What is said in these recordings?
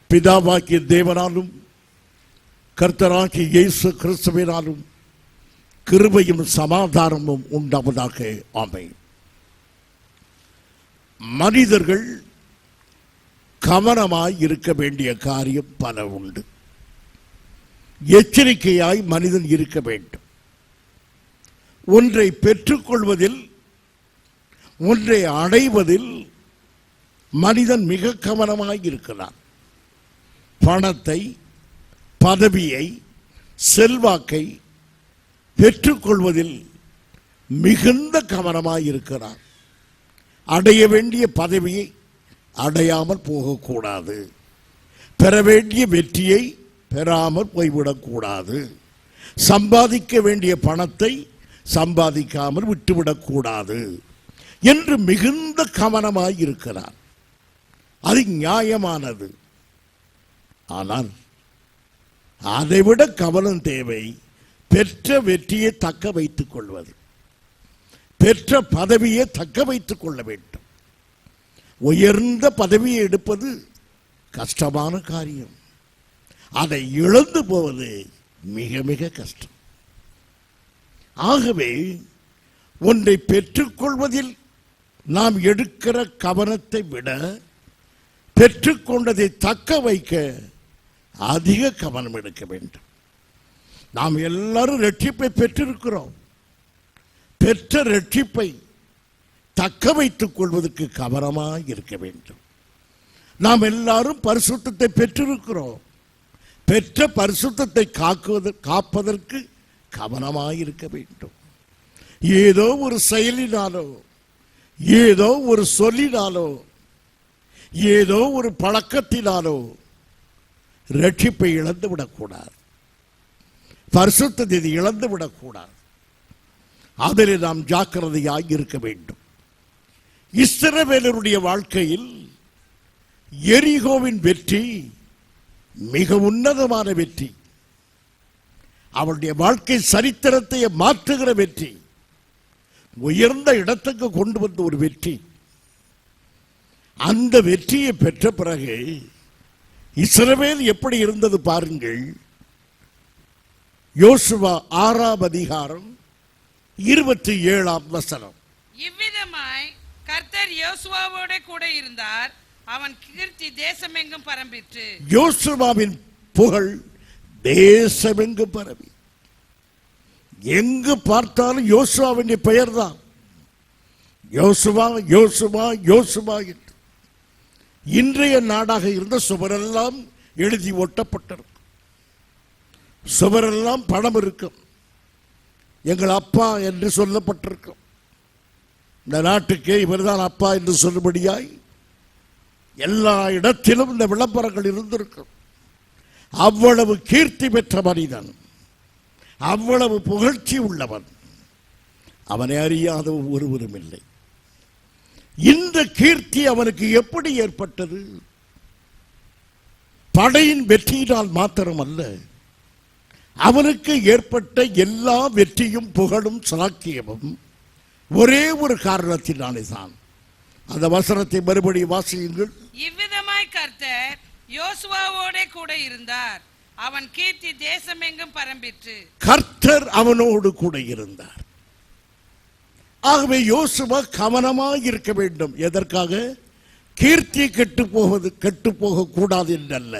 பிதாவாகிய தேவனாலும் கர்த்தராகிய இயேசு கிறிஸ்துவினாலும் கிருபையும் சமாதானமும் உண்டாவதாக. ஆமென். மனிதர்கள் கவனமாய் இருக்க வேண்டிய காரியம் பல உண்டு. எச்சரிக்கையாய் மனிதன் இருக்க வேண்டும். ஒன்றை பெற்றுக்கொள்வதில், ஒன்றை அடைவதில் மனிதன் மிக கவனமாய் இருக்கிறான். பணத்தை, பதவியை, செல்வாக்கை பெற்றுக்கொள்வதில் மிகுந்த கவனமாய் இருக்கிறான். அடைய வேண்டிய பதவியை அடையாமல் போகக்கூடாது. பெற வேண்டிய வெற்றியை பெறாமல் போய்விடக்கூடாது. சம்பாதிக்க வேண்டிய பணத்தை சம்பாதிக்காமல் விட்டுவிடக்கூடாது என்று மிகுந்த கவனமாய் இருக்கிறார். அது நியாயமானது. ஆனால் அதைவிட கவனம் தேவை பெற்ற வெற்றியை தக்க வைத்துக் கொள்வது, பெற்ற பதவியை தக்க வைத்துக் கொள்ள வேண்டும். உயர்ந்த பதவியை எடுப்பது கஷ்டமான காரியம். அதை இழந்து போவது மிக மிக கஷ்டம். ஆகவே ஒன்றை பெற்றுக்கொள்வதில் நாம் எடுக்கிற கவனத்தை விட பெற்றுக்கொண்டதை தக்க வைக்க அதிக கவனம் எடுக்க வேண்டும். நாம் எல்லாரும் ரட்சிப்பை பெற்றிருக்கிறோம். பெற்ற ரட்சிப்பை தக்க வைத்துக் கொள்வதற்கு கவனமாக இருக்க வேண்டும். நாம் எல்லாரும் பரிசுத்தத்தை பெற்றிருக்கிறோம். பெற்ற பரிசுத்தத்தை காப்பதற்கு கவனமாக இருக்க வேண்டும். ஏதோ ஒரு செயலினாலோ, ஏதோ ஒரு சொல்லினாலோ, ஏதோ ஒரு பழக்கத்தினாலோ ரட்சிப்பை இழந்து விடக்கூடாது. பரிசுத்தத்தை இழந்து விடக்கூடாது. அதில் நாம் ஜாக்கிரதையாக இருக்க வேண்டும். இஸ்ரவேலருடைய வாழ்க்கையில் எரிகோவின் வெற்றி மிக உன்னதமான வெற்றி. அவருடைய வாழ்க்கை சரித்திரத்தை மாற்றுகிற வெற்றி, உயர்ந்த இடத்துக்கு கொண்டு வந்த ஒரு வெற்றி. அந்த வெற்றியை பெற்ற பிறகு இஸ்ரவேல் எப்படி இருந்தது பாருங்கள். யோசுவா 6ஆம் அதிகாரம் 27ஆம் வசனம். இவ்விதமாய் கர்த்தர் யோசுவாவோட கூட இருந்தார். அவன் கீர்த்தி தேசமெங்கும் பரம்பிற்று. யோசுவாவின் புகழ் தேசமெங்கும் பரவி, எங்கு பார்த்தாலும் யோசுவாவின் பெயர் தான். யோசுவா யோசுவா யோசுவா என்று இன்றைய நாடாக இருந்த சுவரெல்லாம் எழுதி ஒட்டப்பட்டிருக்கும். சுவரெல்லாம் பணம் இருக்கும். எங்கள் அப்பா என்று சொல்லப்பட்டிருக்கும். இந்த நாட்டுக்கே இவர்தான் அப்பா என்று சொல்லும்படியாய் எல்லா இடத்திலும் இந்த விளம்பரங்கள் இருந்திருக்கும். அவ்வளவு கீர்த்தி பெற்ற மனிதன், அவ்வளவு புகழ்ச்சி உள்ளவன். அவனை அறியாத ஒருவரும் இல்லை. இந்த கீர்த்தி அவனுக்கு எப்படி ஏற்பட்டது? படையின் வெற்றியினால் மாத்திரமல்ல, அவனுக்கு ஏற்பட்ட எல்லா வெற்றியும் புகழும் சாக்கியமும் ஒரே ஒரு காரணத்தினாலே தான். அந்த வசனத்தை மறுபடியும் வாசியுங்கள். இவ்விதமாய் கர்த்தர் யோசுவாவோட கூட இருந்தார். அவன் கீர்த்தி தேசமெங்கும் பரம்பிற்று. கர்த்தர் அவனோடு கூட இருந்தார். ஆகவே யோசுவா கவனமாக இருக்க வேண்டும். எதற்காக? கீர்த்தி கெட்டு போக கூடாது என்றல்ல,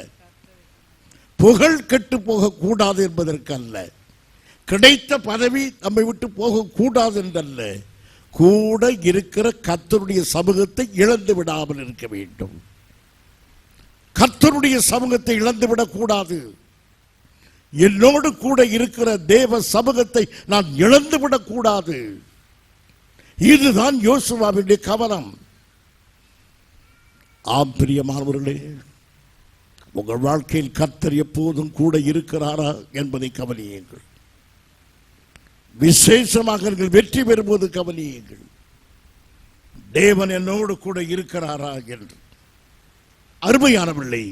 புகழ் கெட்டு போக கூடாது என்பதற்கல்ல, கிடைத்த பதவி நம்மை விட்டு போக கூடாது என்றல்ல, கூட இருக்கிற கர்த்தருடைய சமூகத்தை இழந்து விடாமல் இருக்க வேண்டும். கர்த்தருடைய சமூகத்தை இழந்து விடக்கூடாது. என்னோடு கூட இருக்கிற தேவ சமூகத்தை நான் இழந்து விடக்கூடாது. இதுதான் யோசுவாவுடைய கவனம். ஆம் பிரியமானவர்களே, உங்கள் வாழ்க்கையில் கர்த்தர் எப்போதும் கூட இருக்கிறாரா என்பதை கவனியுங்கள். விசேஷமாக நீங்கள் வெற்றி பெறும்போது கவனியுங்கள், தேவன் என்னோடு கூட இருக்கிறாரா என்று. அருமையானவர்களே,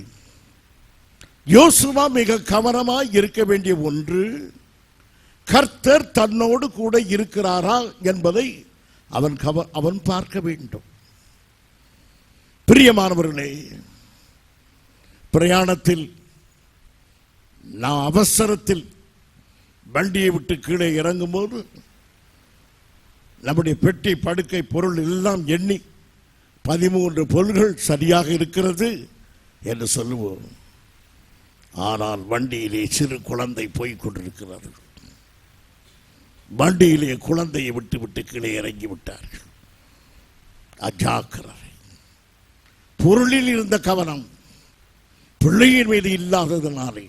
யோசுவா மிக கவனமாய் இருக்க வேண்டிய ஒன்று, கர்த்தர் தன்னோடு கூட இருக்கிறாரா என்பதை அவன் பார்க்க வேண்டும். பிரியமானவர்களே, பிரயாணத்தில் நான் அவசரத்தில் வண்டியை விட்டு கீழே இறங்கும் போது நம்முடைய பெட்டி படுக்கை பொருள் எல்லாம் எண்ணி 13 பொருள்கள் சரியாக இருக்கிறது என்று சொல்லுவோம். ஆனால் வண்டியிலே சிறு குழந்தை போய்க் கொண்டிருக்கிறது. வண்டியிலே குழந்தையை விட்டு விட்டு கீழே இறங்கி விட்டார்கள். அஜாக்கிரதை. பொருளில் இருந்த கவனம் பிள்ளையின் மீது இல்லாததனாலே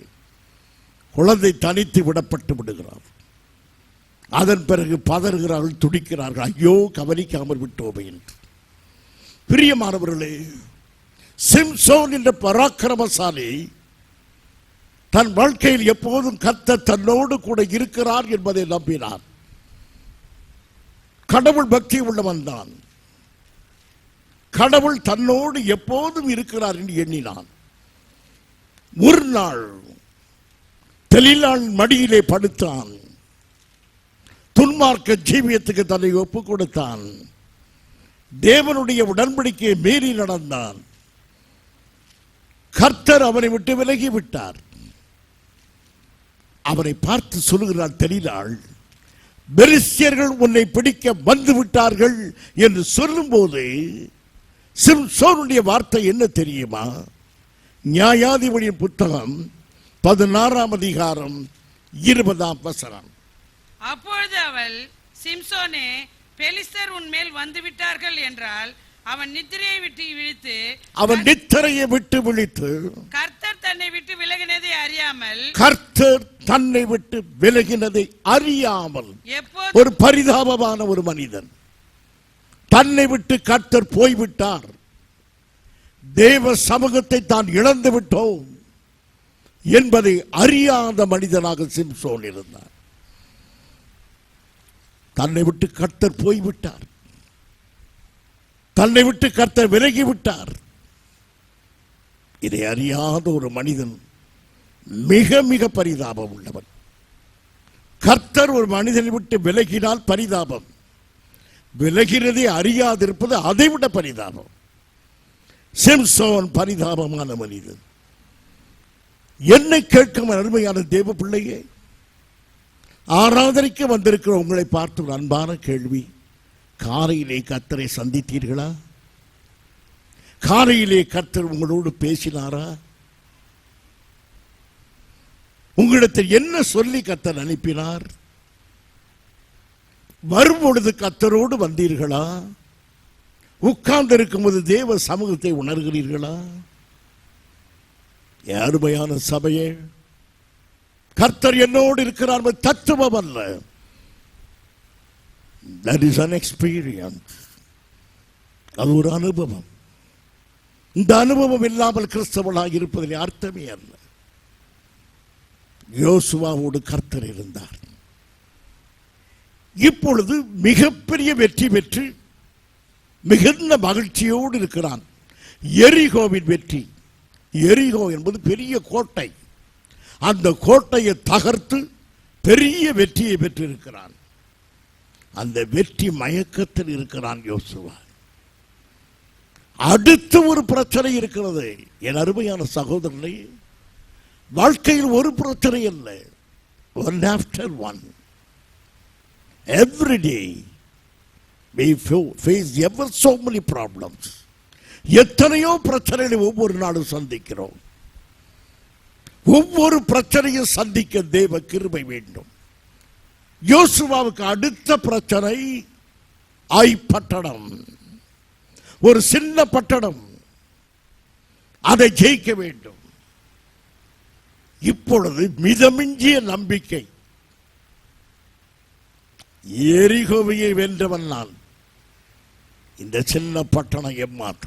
குழந்தை தனித்து விடப்பட்டு விடுகிறார். அதன் பிறகு பதறுகிறார்கள், துடிக்கிறார்கள், ஐயோ கவனிக்காமல் விட்டோமே என்று. பிரியமானவர்களே, சிம்சோன் என்ற பராக்கிரமசாலி தன் வாழ்க்கையில் எப்போதும் கர்த்தர் தன்னோடு கூட இருக்கிறார் என்பதை நம்பினார். கடவுள் பக்தி உள்ளவன் தான். கடவுள் தன்னோடு எப்போதும் இருக்கிறார் என்று எண்ணினான். ஒரு நாள் தெளிலான் மடியிலே படுத்தான். துன்மார்க்க ஜீவியத்துக்கு தன்னை ஒப்பு கொடுத்தான். தேவனுடைய உடன்படிக்கையை மீறி நடந்தான். கர்த்தர் அவனை விட்டு விலகி விட்டார். அவரை பார்த்து சொல்லுகிறார் தெளிலாள், பெலிஸ்தியர்கள் உன்னை பிடிக்க வந்து விட்டார்கள் என்று சொல்லும் போது சிம்சோனுடைய வார்த்தை என்ன தெரியுமா? நியாயாதிபதியின் புத்தகம் 16ஆம் அதிகாரம் 20ஆம் வசனம். அப்பொழுது அவள், சிம்சோனே, பெலிஸ்தர் உன் மேல் வந்து விட்டார்கள் என்றால் அவன் நித்திரையை விட்டு விழித்து கர்த்தர் தன்னை விட்டு விலகினதை அறியாமல் ஒரு பரிதாபமான ஒரு மனிதன் தன்னை விட்டு கர்த்தர் போய்விட்டார், தேவ சமூகத்தை தான் இழந்து விட்டோம் என்பதை அறியாத மனிதனாக சிம்சோன் இருந்தார். தன்னை விட்டு கர்த்தர் போய்விட்டார், தன்னை விட்டு கர்த்தர் விலகிவிட்டார். இதை அறியாத ஒரு மனிதன் மிக மிக பரிதாபம் உள்ளவன். கர்த்தர் ஒரு மனிதனை விட்டு விலகினால் பரிதாபம், விலகிறதை அறியாதிருப்பது அதைவிட பரிதாபம். சிம்சோன் பரிதாபமான மனிதன். என்னை கேட்கும் அருமையான தேவ பிள்ளையே, ஆராதனைக்கு வந்திருக்கிற உங்களை பார்த்து ஒரு அன்பான கேள்வி. காலையிலே கர்த்தரை சந்தித்தீர்களா? காலையிலே கர்த்தர் உங்களோடு பேசினாரா? உங்களிடத்தில் என்ன சொல்லி கர்த்தர் அனுப்பினார்? வரும்பொழுது கர்த்தரோடு வந்தீர்களா? உட்கார்ந்து இருக்கும்போது தேவ சமூகத்தை உணர்கிறீர்களா? அருமையான சபையே, கர்த்தர் என்னோடு இருக்கிறார் தத்துவம் அல்ல. That is an experience. அது ஒரு அனுபவம். இந்த அனுபவம் இல்லாமல் கிறிஸ்தவனாக இருப்பதில் அர்த்தமே அல்ல. யோசுவாவோடு கர்த்தர் இருந்தார். இப்பொழுது மிகப்பெரிய வெற்றி பெற்று மிகுந்த மகிழ்ச்சியோடு இருக்கிறான். எரிகோவின் வெற்றி. எரிகோ என்பது பெரிய கோட்டை. அந்த கோட்டையை தகர்த்து பெரிய வெற்றியை பெற்றிருக்கிறான். அந்த வெற்றி மயக்கத்தில் இருக்கிறான் யோசுவா. அடுத்து ஒரு பிரச்சனை இருக்கிறது. என் அருமையான சகோதரனை, வாழ்க்கையில் ஒரு பிரச்சனை இல்லை, one after one. Every day we face ever so many problems. எத்தனையோ பிரச்சனைகளை ஒவ்வொரு நாளும் சந்திக்கிறோம். ஒவ்வொரு பிரச்சனையும் சந்திக்க தேவ கிருபை வேண்டும். யோசுவாவுக்கு அடுத்த பிரச்சனை ஆய் பட்டணம், ஒரு சின்ன பட்டணம், அதை ஜெயிக்க வேண்டும். இப்பொழுது மிதமிஞ்சிய நம்பிக்கை. எரிகோவையை வென்றவன் நான். இந்த சின்ன பட்டணம் ஏமாற்ற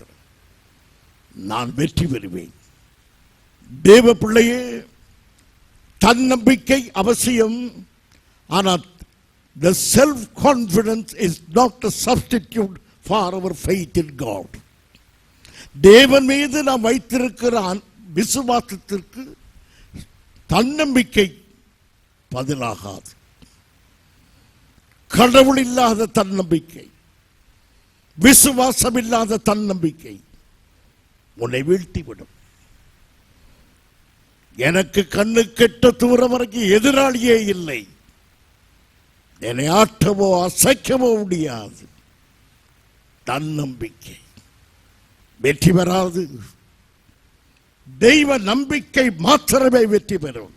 நான் வெற்றி பெறுவேன். தேவ பிள்ளையே, தன்னம்பிக்கை அவசியம். ஆனால் the self confidence is not a substitute for our faith in God. தேவன் மீது நாம் வைத்திருக்கிற விசுவாசத்திற்கு தன்னம்பிக்கை பதிலாகாது. கடவுள் இல்லாத தன்னம்பிக்கை, விசுவாசம் இல்லாத தன்னம்பிக்கை உன்னை வீழ்த்திவிடும். எனக்கு கண்ணு கெட்ட தூரம் வரைக்கும் எதிராளியே இல்லை. என்னை ஆட்டவோ அசைக்கவோ முடியாது. தன்னம்பிக்கை வெற்றி பெறாது. தெய்வ நம்பிக்கை மாத்திரமே வெற்றி பெறும்.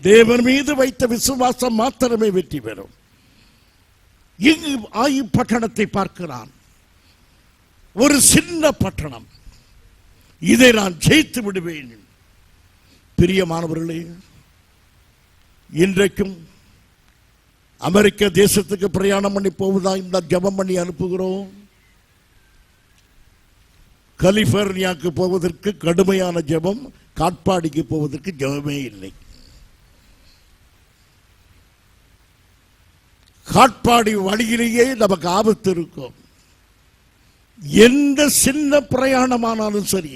தேவன் மீது வைத்த விசுவாசம் மாத்திரமே வெற்றி பெறும். இங்கு ஆயி பட்டணத்தை பார்க்கிறான். ஒரு சின்ன பட்டணம். இதை நான் ஜெயித்து விடுவேன். பிரியமானவர்களே, இன்றைக்கும் அமெரிக்க தேசத்துக்கு பிரயாணம் பண்ணி போவதா இந்த ஜெபம் பண்ணி அனுப்புகிறோம். கலிபோர்னியாவுக்கு போவதற்கு கடுமையான ஜெபம், காட்பாடிக்கு போவதற்கு ஜெபமே இல்லை. காட்பாடி வழியிலேயே நமக்கு ஆபத்து இருக்கும். எந்த சின்ன பிரயாணமானாலும் சரி,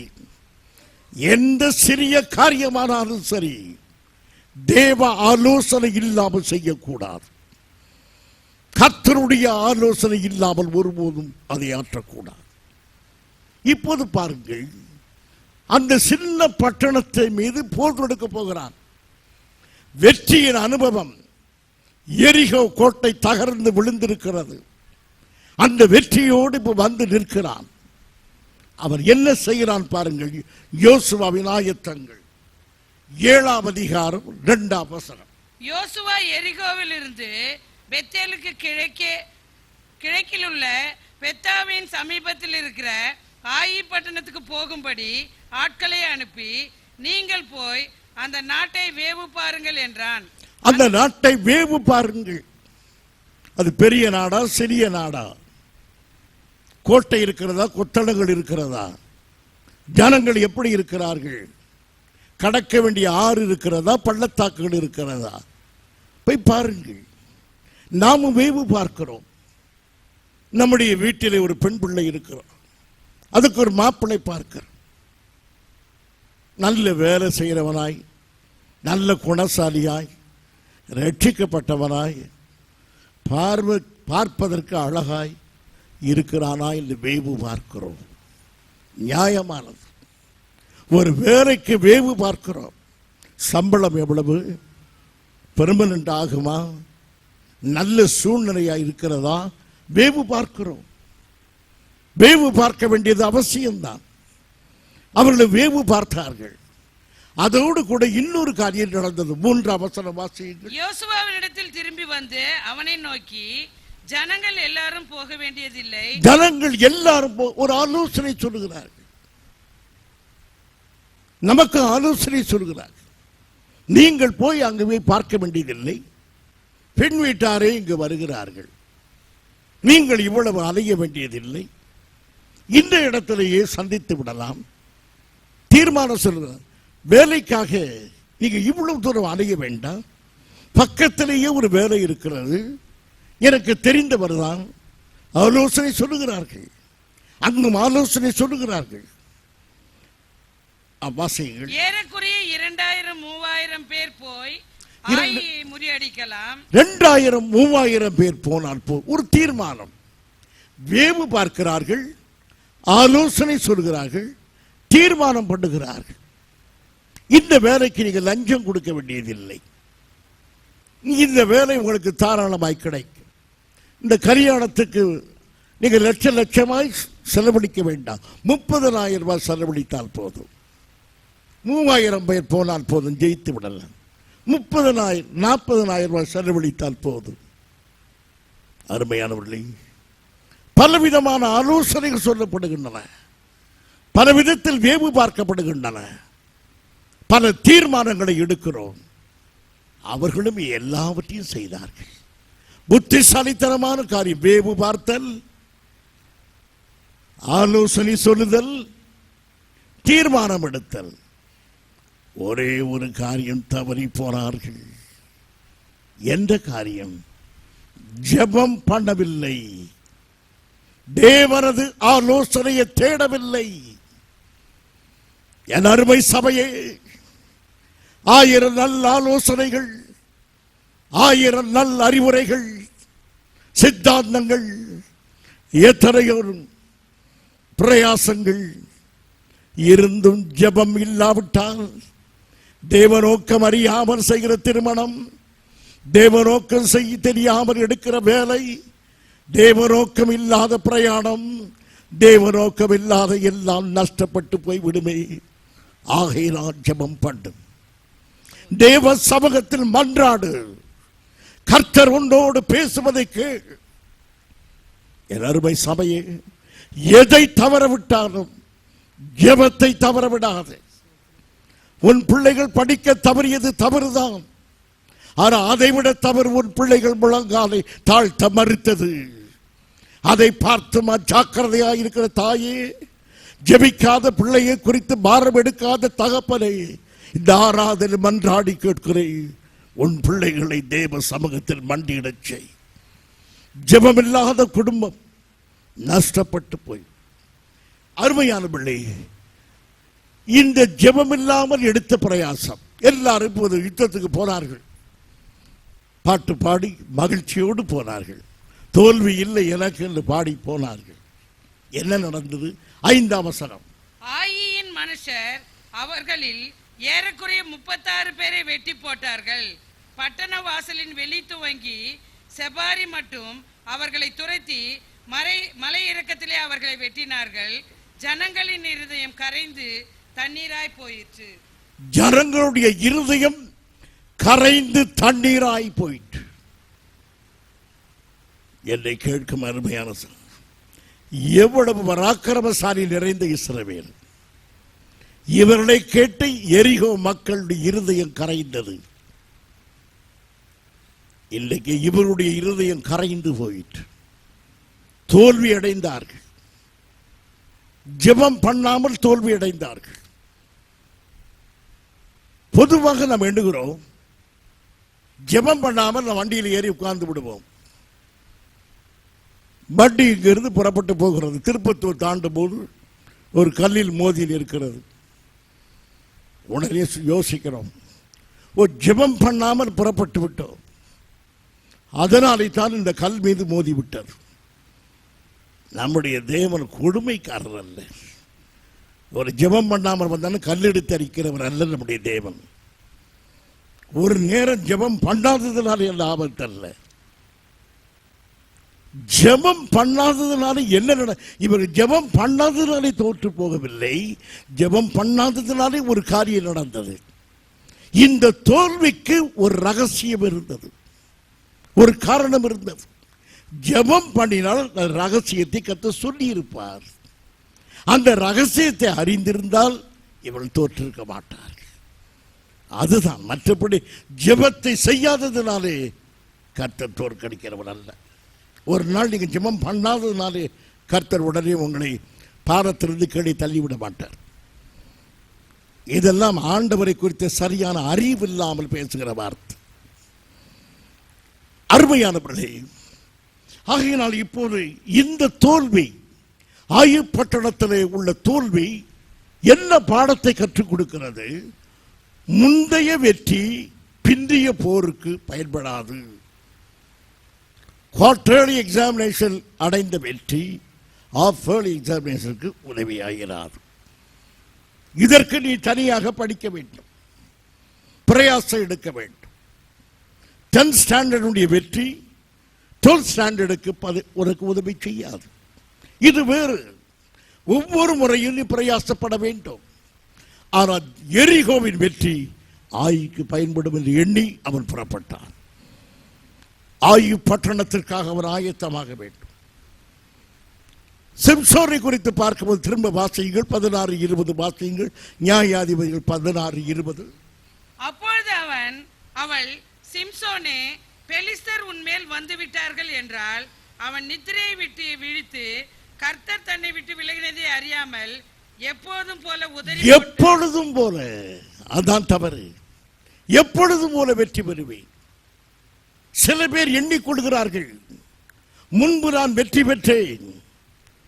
எந்த சிறிய காரியமானாலும் சரி, தேவ ஆலோசனை இல்லாமல் செய்யக்கூடாது. கர்த்தருடைய ஆலோசனை இல்லாமல் ஒருபோதும் அதை ஆற்றக்கூடாது. இப்போது பாருங்கள், அந்த சின்ன பட்டணத்தை மீது போர் தொடுக்க போகிறான். வெற்றியின் அனுபவம். எரிகோ கோட்டை தகர்ந்து விழுந்திருக்கிறது. அந்த வெற்றியோடு இப்ப வந்து நிற்கிறான். அவன் என்ன செய்கிறான் பாருங்கள். யோசுவாவின் ஆயத்தங்கள் 7ஆம் அதிகாரம் 2ஆம் வசனம். யோசுவா எரிகோவில் இருந்து பெத்தேலுக்கு கிழக்கில் உள்ள பெத்தாவின் சமீபத்தில் இருக்கிற ஆயி பட்டணத்துக்கு போகும்படி ஆட்களை அனுப்பி, நீங்கள் போய் அந்த நாட்டை வேவு பாருங்கள் என்றான். அந்த நாட்டை வேவு பாருங்கள். அது பெரிய நாடா சிறிய நாடா? கோட்டை இருக்கிறதா, கொத்தளங்கள் இருக்கிறதா, ஜனங்கள் எப்படி இருக்கிறார்கள், கடக்க வேண்டிய ஆறு இருக்கிறதா, பள்ளத்தாக்குகள் இருக்கிறதா, போய் பாருங்கள். நாமும் வேவு பார்க்கிறோம். நம்முடைய வீட்டிலே ஒரு பெண் பிள்ளை இருக்கிறோம், அதுக்கு ஒரு மாப்பிள்ளை பார்க்கிறோம். நல்ல வேலை செய்கிறவனாய், நல்ல குணசாலியாய், ரட்சிக்கப்பட்டவனாய், பார்ப்பதற்கு அழகாய் இருக்கிறானா என்று வேவு பார்க்கிறோம். நியாயமானது. ஒரு வேலைக்கு வேவு பார்க்கிறோம். சம்பளம் எவ்வளவு, பெர்மனன்ட் ஆகுமா, நல்ல சூழ்நிலையா இருக்கிறதா, வேவு பார்க்கிறோம். வேவு பார்க்க வேண்டியது அவசியம்தான். அவர்கள் வேவு பார்த்தார்கள். அதோடு கூட இன்னொரு காரியம் நடந்தது. 3ஆம் வசனம் வாசியுங்கள். யோசுவாவினிடத்தில் திரும்பி வந்து அவனை நோக்கி, ஜனங்கள் எல்லாரும் போக வேண்டியதில்லை. ஜனங்கள் எல்லாரும் ஒரு ஆலோசனை சொல்லுகிறார்கள். நமக்கு ஆலோசனை சொல்லுகிறார்கள். நீங்கள் போய் அங்கு போய் பார்க்க வேண்டியதில்லை. பெண் வீட்டாரே இங்கு வருகிறார்கள். நீங்கள் இவ்வளவு அலைய வேண்டியதில்லை. இந்த இடத்திலேயே சந்தித்து விடலாம். தீர்மானம் சொல்லுகிறார். வேலைக்காக நீங்க இவ்வளவு தூரம் அலைய வேண்டாம். பக்கத்திலேயே ஒரு வேலை இருக்கிறது, எனக்கு தெரிந்தவர் தான். ஆலோசனை சொல்லுகிறார்கள். அங்கும் ஆலோசனை சொல்லுகிறார்கள். வாசியுங்கள். ஏறக்குறைய 2000-3000 பேர் போய் முறியடிக்கலாம். 2000-3000 பேர் போனால் ஒரு தீர்மானம். வேவு பார்க்கிறார்கள், ஆலோசனை சொல்கிறார்கள், தீர்மானம் பண்ணுகிறார்கள். இந்த வேலைக்கு நீங்கள் லஞ்சம் கொடுக்க வேண்டியதில்லை. இந்த வேலை உங்களுக்கு தாராளமாய் கிடைக்கும். இந்த கல்யாணத்துக்கு நீங்கள் லட்சமாய் செலவழிக்க வேண்டாம். 30,000 ரூபாய் செலவழித்தால் போதும். 3000 பேர் போனால் போதும், ஜெயித்து விடலாம். 30,000-40,000 ரூபாய் செலவழித்தால் போதும். அருமையானவர்களே, பலவிதமான ஆலோசனைகள் சொல்லப்படுகின்றன, பல விதத்தில் வேவு பார்க்கப்படுகின்றன, பல தீர்மானங்களை எடுக்கிறோம். அவர்களும் எல்லாவற்றையும் செய்தார்கள். புத்திசாலித்தனமான காரியம் வேவு பார்த்தல், ஆலோசனை சொல்லுதல், தீர்மானம் எடுத்தல். ஒரே ஒரு காரியம் தவறி போனார்கள். எந்த காரியம்? ஜெபம் பண்ணவில்லை. தேவனது ஆலோசனையை தேடவில்லை. என் அருமை சபையே, 1000 நல்ல ஆலோசனைகள், 1000 நல்ல அறிவுரைகள், சித்தாந்தங்கள், எத்தனையோ பிரயாசங்கள் இருந்தும் ஜெபம் இல்லாவிட்டால் தேவநோக்கம் அறியாமல் செய்கிற திருமணம், தேவநோக்கம் செய்ய தெரியாமல் எடுக்கிற வேலை, தேவநோக்கம் இல்லாத பிரயாணம், தேவநோக்கம் இல்லாத எல்லாம் நஷ்டப்பட்டு போய் விடுமே. ஆகையினால் ஜெபம் பண்ணு, தேவ சமூகத்தில் மன்றாடு, கர்த்தர் உன்னோடு பேசுவதை கேள். என் அருமை சபையே, எதை தவற விட்டாலும் ஜெபத்தை தவற விடாது. உன் பிள்ளைகள் படிக்க தவறியது தவறுதான், ஆனால் அதைவிட தவறு உன் பிள்ளைகள் முழங்காலை தாழ்த்த மறுத்தது. அதை பார்த்து ஜாக்கிரதையாக இருக்கிற தாயே, ஜெபிக்காத பிள்ளையை குறித்து பாரம் எடுக்காத தகப்பனை, இந்த ஆராதனை மன்றாடி கேட்கிறேன், உன் பிள்ளைகளை தேவ சமூகத்தில் மண்டியிடச் செய். ஜெபமில்லாத குடும்பம் நஷ்டப்பட்டு போய். அருமையான பிள்ளை, இந்த ஜெபமில்லாமல் எடுத்த பிரயாசம். எல்லாரும் இப்போது யுத்தத்துக்கு போனார்கள், பாட்டு பாடி மகிழ்ச்சியோடு போனார்கள். தோல்வி இல்லை எனக்கு என்று பாடி போனார்கள். என்ன நடந்தது? 5ஆம் வசனம். ஆயியின் மனுஷர் அவர்களில் ஏறக்குறைய 36 பேரை வெட்டி போட்டார்கள். பட்டண வாசலின் வெளி துவங்கி செபாரி மட்டும் அவர்களை துரத்தி மலை இறக்கத்திலே அவர்களை வெட்டினார்கள். ஜனங்களின் இருதயம் கரைந்து தண்ணீராய் போயிற்று. ஜனங்களுடைய இருதயம் கரைந்து தண்ணீராய் போயிற்று. என்னை கேட்கும் அருமையான, எவ்வளவு பராக்கிரமசாலி நிறைந்த இஸ்ரவேல், இவர்களை கேட்டு எரிகோ மக்களுடைய இருதயம் கரைந்தது. இன்றைக்கு இவருடைய இருதயம் கரைந்து போயிற்று, தோல்வி அடைந்தார்கள். ஜெபம் பண்ணாமல் தோல்வி அடைந்தார்கள். பொதுவாக நாம் எண்ணுகிறோம், ஜெபம் பண்ணாமல் நாம் வண்டியில் ஏறி உட்கார்ந்து விடுவோம். வண்டி இங்கிருந்து புறப்பட்டு போகிறது. திருப்பத்தூர் தாண்டும் போது ஒரு கல்லில் மோதியில் இருக்கிறது. உடனே யோசிக்கிறோம், ஒரு ஜெபம் பண்ணாமல் புறப்பட்டு விட்டோம், அதனாலே தான் இந்த கல் மீது மோதி விட்டது. நம்முடைய தேவன் கொடுமைக்காரர் அல்ல. ஒரு ஜெபம் பண்ணாமல் வந்தாலும் கல்லெடுத்து அடிக்கிறவர் அல்ல நம்முடைய தேவன். ஒரு நேரம் ஜெபம் பண்ணாததுனால எந்த ஆபத்து அல்ல. ஜெபம் பண்ணாததுனால என்ன, இவர் ஜெபம் பண்ணாததுனாலே தோற்று போகவில்லை, ஜெபம் பண்ணாததுனாலே ஒரு காரியம் நடந்தது. இந்த தோல்விக்கு ஒரு ரகசியம் இருந்தது, ஒரு காரணம் இருந்தது. ஜெபம் பண்ணினால் ரகசியத்தை கர்த்தர் சொல்லி இருப்பார். அந்த ரகசியத்தை அறிந்திருந்தால் இவள் தோற்றிருக்க மாட்டார்கள். அதுதான். மற்றபடி ஜெபத்தை செய்யாததுனாலே கர்த்தர் தோற்கடிக்கிறவன் அல்ல. ஒரு நாள் நீங்க ஜெபம் பண்ணாததுனாலே கர்த்தர் உடனே உங்களை பாரத்திலிருந்து கீழே தள்ளிவிட மாட்டார். இதெல்லாம் ஆண்டவரை குறித்த சரியான அறிவு இல்லாமல் பேசுகிற வார்த்தை. அருமையானவர்களே, ஆகையினால் இப்போது இந்த தோல்வி, ஆயு பட்டணத்திலே உள்ள தோல்வி என்ன பாடத்தை கற்றுக் கொடுக்கிறது? முந்தைய வெற்றி பிந்திய போருக்கு பயன்படாது. குவார்டர்லி எக்ஸாமினேஷன் அடைந்த வெற்றி ஆஃப் ஏர்லி எக்ஸாமினேஷனுக்கு உதவியாகிறாது. இதற்கு நீ தனியாக படிக்க வேண்டும், பிரயாசம் எடுக்க வேண்டும். 10th ஸ்டாண்டர்டுடைய வெற்றி 12th ஸ்டாண்டர்டுக்கு உனக்கு உதவி செய்யாது. இது வேறு. ஒவ்வொரு முறையும் நீ பிரயாசப்பட வேண்டும். ஆனால் எரிகோவின் வெற்றி ஆயுக்கு பயன்படும் என்று எண்ணி அவன் புறப்பட்டான். ஆயு பட்டணத்திற்காக அவன் ஆயத்தமாக வேண்டும். சிம்சோனை குறித்து பார்க்கும்போது திரும்ப வாசியுங்கள், 16-20 வாசியுங்கள். நியாயாதிபதிகள் 16-20. அப்பொழுது அவள், சிம்சோனே, பெலிஸ்தர் உன்மேல் வந்து விட்டார்கள் என்றால், அவன் நித்திரையை விட்டு விழித்து கர்த்தர் தன்னை விட்டு விலகினதை அறியாமல் எப்பொழுதும் போல உதறி, எப்பொழுதும் போல, அதான் தவறு. எப்பொழுதும் போல வெற்றி பெறுவேன். சில பேர் எண்ணிக்கொள்கிறார்கள், முன்பு நான் வெற்றி பெற்றேன்,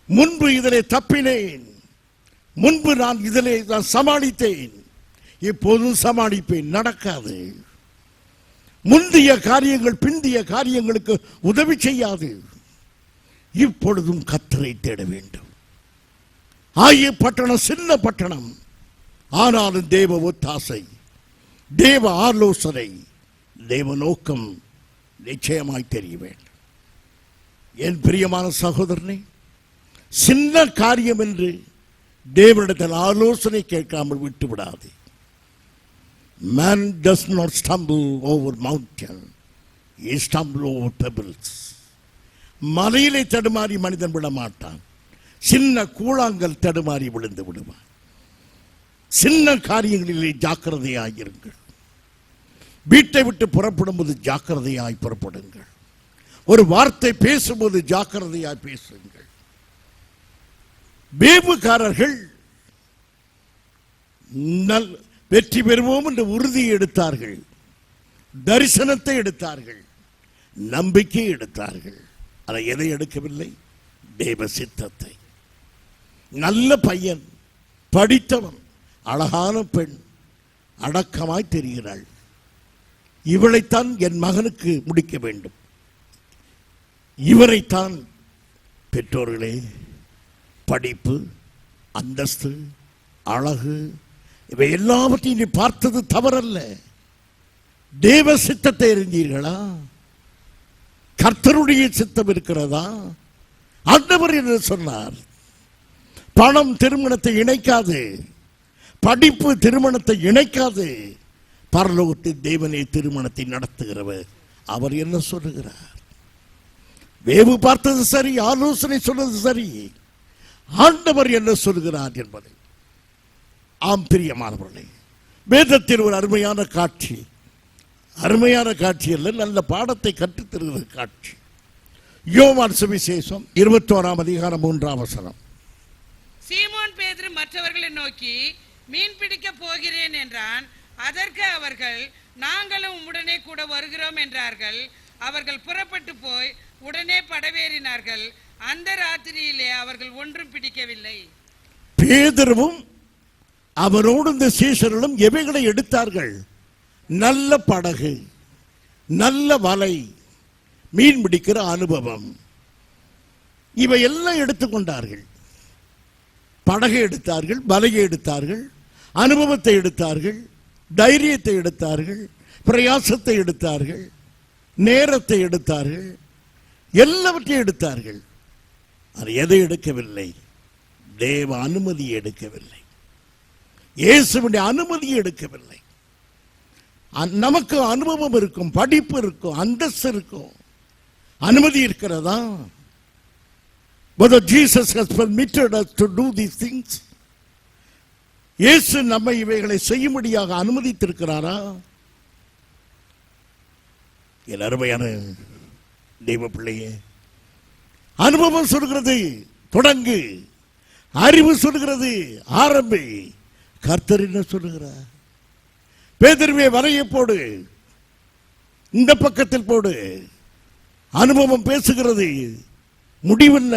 முன்பு இதிலே தப்பினேன், முன்பு நான் இதிலே சமாளித்தேன், இப்போதும் சமாளிப்பேன். நடக்காது. முந்தைய காரியங்கள் பிந்திய காரியங்களுக்கு உதவி செய்யாது. இப்பொழுதும் கர்த்தரை தேட வேண்டும். ஆயு பட்டணம் சின்ன பட்டணம், ஆனாலும் தேவ ஒத்தாசை. தேவ ஆலோசனை, தேவ நோக்கம் நிச்சயமாய் தெரிய வேண்டும். என் பிரியமான சகோதரனே, சின்ன காரியம் என்று தேவனிடத்தில் ஆலோசனை கேட்காமல் விட்டு விடாது. Man does not stumble over mountain, he stumble over pebbles. மலையிலே தடுமாறி மனிதன் விட மாட்டான், சின்ன கூழாங்கல் தடுமாறி விழுந்து விடுவான். சின்ன காரியங்களிலே ஜாக்கிரதையாயிருங்கள். வீட்டை விட்டு புறப்படும் போது ஜாக்கிரதையாய் புறப்படுங்கள். ஒரு வார்த்தை பேசும்போது ஜாக்கிரதையாய் பேசுங்கள். வேவுக்காரர்கள் வெற்றி பெறுவோம் என்ற உறுதியை எடுத்தார்கள், தரிசனத்தை எடுத்தார்கள், நம்பிக்கை எடுத்தார்கள். அதை எதை எடுக்கவில்லை? தேவ சித்தத்தை. நல்ல பையன், படித்தவன், அழகான பெண், அடக்கமாய் தெரிகிறாள். இவளைத்தான் என் மகனுக்கு முடிக்க வேண்டும். இவரைத்தான் பெற்றோர்களே, படிப்பு, அந்தஸ்து, அழகு, இவை எல்லாவற்றையும் நீ பார்த்தது தவறல்ல. தேவ சித்தத்தை அறிந்தீர்களா? கர்த்தருடைய சித்தம் இருக்கிறதா? ஆண்டவர் என்று சொன்னார். பணம் திருமணத்தை இணைக்காது, படிப்பு திருமணத்தை இணைக்காது. பரலோகத்தின் தேவனே திருமணத்தை நடத்துகிறவர். அவர் என்ன சொல்லுகிறார்? வேவு பார்த்தது சரி, ஆலோசனை சொன்னது சரி. ஆண்டவர் என்ன சொல்லுகிறார் என்பதை. ஆம் பிரியமானவர்களே, வேதத்தில் ஒரு அருமையான காட்சி, அருமையான காட்சி அல்ல, நல்ல பாடத்தை கற்றுத் தருகிற காட்சி. யோவான் சுவிசேஷம் 21ஆம் அதிகாரம் 3ஆம் வசனம். சீமோன் பேதுரு மற்றவர்களை நோக்கி, மீன் பிடிக்க போகிறேன் என்றான். அதற்கு அவர்கள், நாங்களும் உடனே கூட வருகிறோம் என்றார்கள். அவர்கள் புறப்பட்டு போய் உடனே படவேறினார்கள். அந்த ராத்திரியிலே அவர்கள் ஒன்றும் பிடிக்கவில்லை. பேதுருவும் அவரோடு இந்த சீஷர்களும் எவைகளை எடுத்தார்கள்? நல்ல படகு, நல்ல வலை, மீன் பிடிக்கிற அனுபவம், இவை எல்லாம் எடுத்துக்கொண்டார்கள். படகை எடுத்தார்கள், வலையை எடுத்தார்கள், அனுபவத்தை எடுத்தார்கள், தைரியத்தை எடுத்தார்கள், பிரயாசத்தை எடுத்தார்கள், நேரத்தை எடுத்தார்கள், எல்லாவற்றையும் எடுத்தார்கள். அது எதை எடுக்கவில்லை? தேவ அனுமதியை எடுக்கவில்லை, இயேசுவின் அனுமதியை எடுக்கவில்லை. நமக்கு அனுபவம் இருக்கும், படிப்பு இருக்கும், அந்தஸ்து இருக்கும், அனுமதி இருக்கிறதா? Whether Jesus has permitted us to do these things, இயேசு நம்மை இவைகளை செய்யும்படியாக அனுமதித்திருக்கிறாரா? என் அருமையான தெய்வ பிள்ளையே, அனுபவம் சொல்கிறது தொடங்கு, அறிவு சொல்கிறது ஆரம்பி. கர்த்தர் என்ன சொல்லுகிறார்? பேதுருவே வலையை போடு, இந்த பக்கத்தில் போடு. அனுபவம் பேசுகிறது, முடிவில்ல,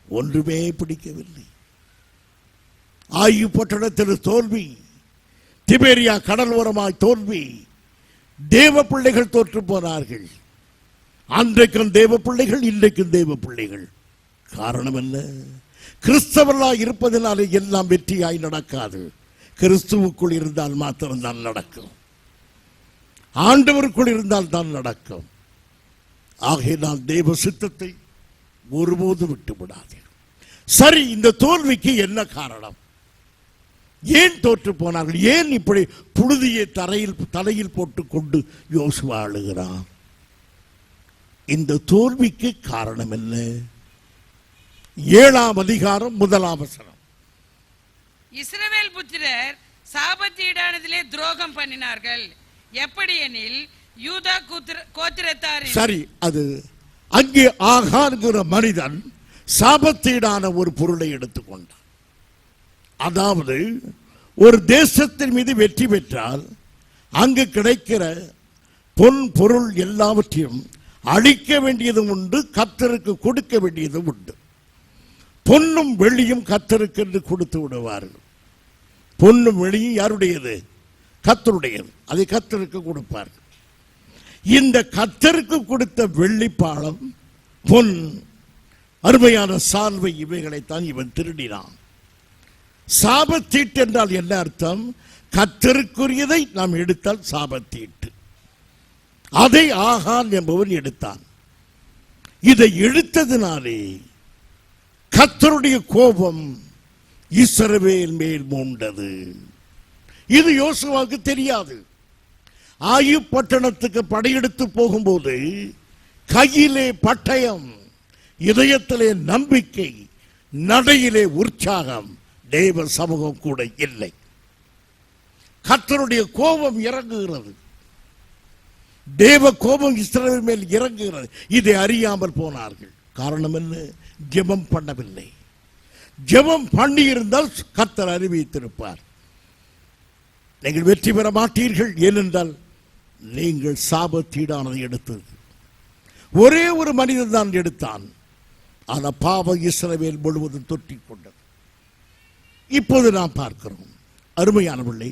ஒன்றுமே பிடிக்கவில்லை. ஆயு பட்டணத்தில் தோல்வி, திபேரியா கடல் ஓரமாய் தோல்வி, தேவ பிள்ளைகள் தோற்று போனார்கள். அன்றைக்கும் தேவ பிள்ளைகள், இன்றைக்கும் தேவ பிள்ளைகள். காரணம் என்ன? கிறிஸ்தவர்களாய் இருப்பதனாலே எல்லாம் வெற்றியாய் நடக்காது. கிறிஸ்துவுக்குள் இருந்தால் மாத்திரம்தான் நடக்கும், ஆண்டவருக்குள் இருந்தால் தான் நடக்கும். ஆகையினால் தேவ சித்தத்தை ஒருபோது விட்டு விடாதீர்கள். சரி, இந்த தோல்விக்கு என்ன காரணம்? ஏன் தோற்று போனார்கள்? ஏன் இப்படி புழுதியை தலையில் போட்டுக்கொண்டு யோசுவா அழுகிறான்? இந்த தோல்விக்கு காரணம் என்ன? 7ஆம் அதிகாரம் 1ஆம் வசனம். இஸ்ரவேல் புத்திரர் சாபத்தீடானதிலே துரோகம் பண்ணினார்கள். எப்படி எனில் யூதா கோத்திரத்தார். சரி, அது அங்கே ஆகான்கிற மனிதன் சாபத்தீடான ஒரு பொருளை எடுத்துக்கொண்டான். அதாவது ஒரு தேசத்தின் மீது வெற்றி பெற்றால் அங்கு கிடைக்கிற பொன் பொருள் எல்லாவற்றையும் அழிக்க வேண்டியதும் உண்டு, கர்த்தருக்கு கொடுக்க வேண்டியதும் உண்டு. பொன்னும் வெள்ளியும் கர்த்தருக்கு என்று கொடுத்து விடுவார்கள். பொன்னும் வெள்ளியும் யாருடையது? கர்த்தருடையது. அதை கர்த்தருக்கு கொடுப்பார்கள். இந்த கர்த்தருக்கு கொடுத்த வெள்ளிப்பாளம், பொன், அருமையான சால்வை, இவைகளைத்தான் இவன் திருடினான். சாபத்தீட்டு என்றால் என்ன அர்த்தம்? கர்த்தருக்குரியதை நாம் எடுத்தால் சாபத்தீட்டு. அதை ஆகான் என்பவன் எடுத்தான். இதை எடுத்ததினாலே கர்த்தருடைய கோபம் இஸ்ரவேல் மேல் மூண்டது. இது யோசுவாவுக்கு தெரியாது. ஆயு பட்டணத்துக்கு படையெடுத்து போகும்போது கையிலே பட்டயம், இதயத்திலே நம்பிக்கை, நடையிலே உற்சாகம், தேவ சமூகம் கூட இல்லை. கர்த்தருடைய கோபம் இறங்குகிறது. தேவ கோபம் இஸ்ரவேல் மேல் இறங்குகிறது. இதை அறியாமல் போனார்கள். காரணம் என்ன? ஜெபம் பண்ணவில்லை. ஜெபம் பண்ணி இருந்தால் கர்த்தர் அறிவித்திருப்பார். நீங்கள் வெற்றி பெற மாட்டீர்கள். ஏனென்றால் நீங்கள் சாபத்தீடானதை எடுத்தது. ஒரே ஒரு மனிதன் தான் எடுத்தான். ஆனால் பாவம் இஸ்ரவேல் முழுவதும் தொற்றிக் கொண்டது. இப்போது நாம் பார்க்கிறோம், அருமையான பிள்ளை,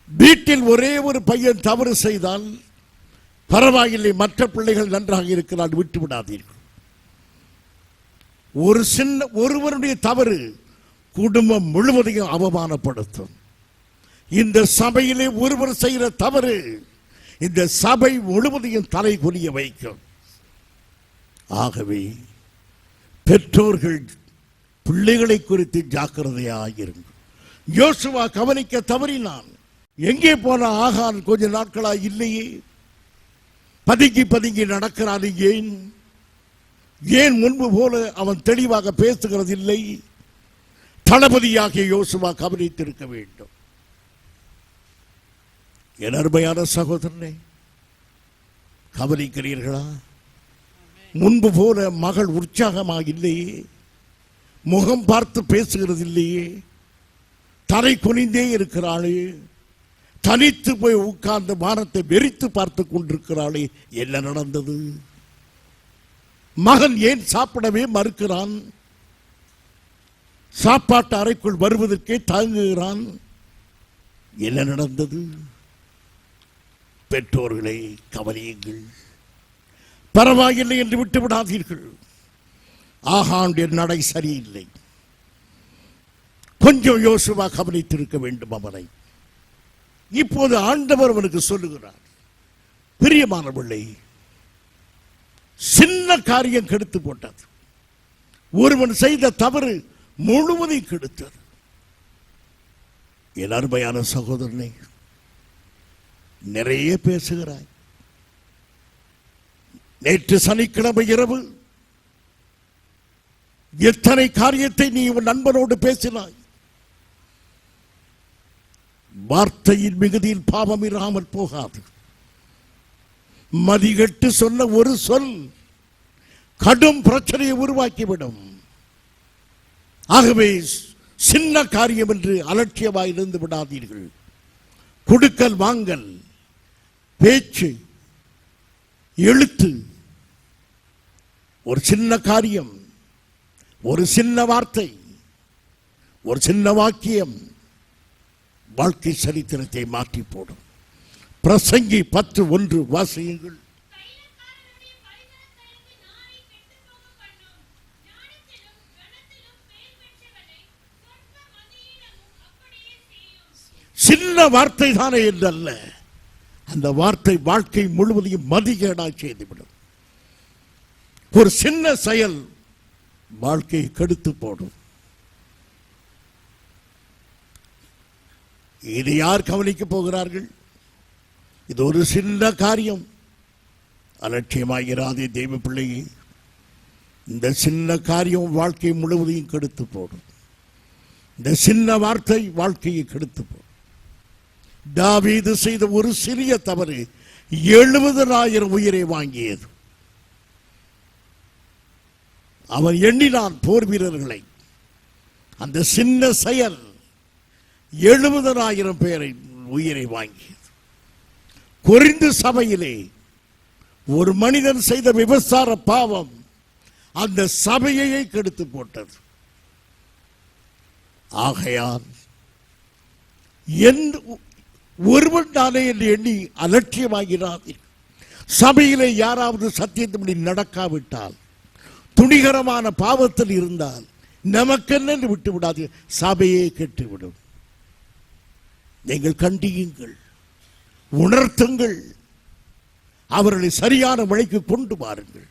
வீட்டில் ஒரே ஒரு பையன் தவறு செய்தால் பரவாயில்லை, மற்ற பிள்ளைகள் நன்றாக இருக்கிறால் விட்டு விடாதீர்கள். ஒருவருடைய தவறு குடும்பம் முழுவதையும் அவமானப்படுத்தும். இந்த சபையிலே ஒருவர் செய்கிற தவறு இந்த சபை முழுவதையும் தலை குனிய வைக்கும். ஆகவே பெற்றோர்கள் பிள்ளைகளை குறித்து ஜாக்கிரதையாயிருங்கள். யோசுவா கவனிக்க தவறினான். எங்கே போன ஆகான் கொஞ்ச நாட்களாய் இல்லையே, பதுங்கி பதுங்கி நடக்கிறான். ஏன் முன்பு போல அவன் தெளிவாக பேசுகிறது இல்லை? தளபதியாகிய யோசுவா கவனித்திருக்க வேண்டும். என் அருமையான சகோதரனே, கவனிக்கிறீர்களா? முன்பு போல மகள் உற்சாகமாக இல்லையே, முகம் பார்த்து பேசுகிறது இல்லையே, தலை குனிந்தே இருக்கிறாளே, தனித்து போய் உட்கார்ந்து வானத்தை வெறித்து பார்த்து கொண்டிருக்கிறாளே, என்ன நடந்தது? மகன் ஏன் சாப்பிடவே மறுக்கிறான்? சாப்பாட்டு அறைக்குள் வருவதற்கே தாங்குகிறான். என்ன நடந்தது? பெற்றோர்களை கவனியுங்கள். பரவாயில்லை என்று விட்டு விடாதீர்கள். ஆகானுடைய நடை சரியில்லை. கொஞ்சம் யோசுவா கவனித்திருக்க வேண்டும் அவனை. இப்போது ஆண்டவர் அவனுக்கு சொல்லுகிறார், பிரியமானவர்களே, சின்ன காரியம் கெடுத்து போட்டது. ஒருவன் செய்த தவறு முழுவதையும் கெடுத்தது. என் அருமையான சகோதரனை, நிறைய பேசுகிறாய். நேற்று சனிக்கிழமை இரவு எத்தனை காரியத்தை நீ உன் நண்பனோடு பேசினாய். வார்த்தையின் மிகுதியில் பாவம் இராமல் போகாது. மதிகட்டு சொன்ன ஒரு சொல் கடும் பிரச்சனையை உருவாக்கிவிடும். ஆகவே சின்ன காரியம் என்று அலட்சியமாய் இருந்து விடாதீர்கள். கொடுக்கல் வாங்கல், பேச்சு, எழுத்து, ஒரு சின்ன காரியம், ஒரு சின்ன வார்த்தை, ஒரு சின்ன வாக்கியம் வாழ்க்கை சரித்திரத்தை மாற்றி போடும். பிரசங்கி 10:1 வாசியுங்கள். சின்ன வார்த்தை தானே என்றல்ல, அந்த வார்த்தை வாழ்க்கை முழுவதையும் மதிகேடாக செய்துவிடும். ஒரு சின்ன செயல் வாழ்க்கையை கெடுத்து போடும். இது யார் கவனிக்க போகிறார்கள்? இது ஒரு சின்ன காரியம். அலட்சியமாகிறாதே தெய்வ பிள்ளையே. இந்த சின்ன காரியம் வாழ்க்கை முழுவதையும் கெடுத்து போடும். இந்த சின்ன வார்த்தை வாழ்க்கையை கெடுத்து போடும். தாவீது செய்த ஒரு சிறிய தவறு 70,000 உயிரை வாங்கியது. அவன் எண்ணினான் போர் வீரர்களை. அந்த சின்ன செயல் 70,000 பேரை உயிரை வாங்கியது. கொரிந்து சபையிலே ஒரு மனிதன் செய்த விபசார பாவம் அந்த சபையை கெடுத்து போட்டது. ஆகையால் ஒருவன் தானே என்று எண்ணி அலட்சியமாகிறார்கள். சபையிலே யாராவது சத்தியத்தின்படி நடக்காவிட்டால், துணிகரமான பாவத்தில் இருந்தால் நமக்கென்று விட்டு விடாது, சபையே கெட்டுவிடும். நீங்கள் கண்டியுங்கள், உணர்த்துங்கள், அவர்களை சரியான வழிக்கு கொண்டு வாருங்கள்.